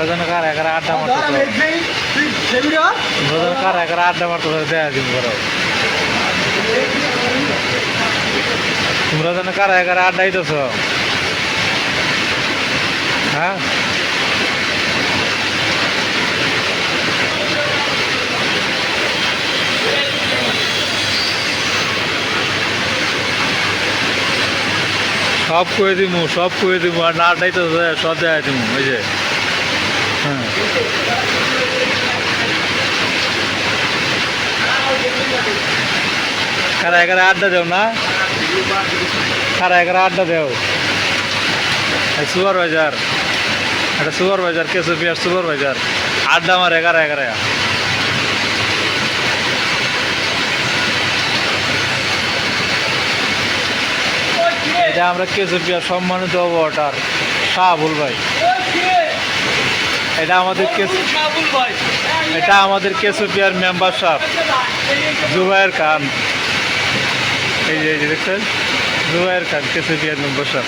যেন কার একার আড্ডা মারতো তোমরা যেন কার একার আড্ডা মারতো দেখা দিন করো তোমরা যেন কার একার আড্ডা দিতেছ হ্যাঁ সব করে দিব আর না আড্ডাই তো সব দেখা দিব ওই যে হ্যাঁ কারা একারে আড্ডা দেও না কারা একারে আড্ডা দেও সুপারভাইজার এটা সুপারভাইজার কেসপিআর সুপারভাইজার আড্ডা আমার একারে একারে এটা আমরা কেসপিআর সম্মানিত অবটার শাহাবুল ভাই এটা আমাদের কেসপিআর মেম্বার সাহেব জুবায়ের খান এই যে দেখছেন জুবায়ের খান কেসপিআর মেম্বার সাহেব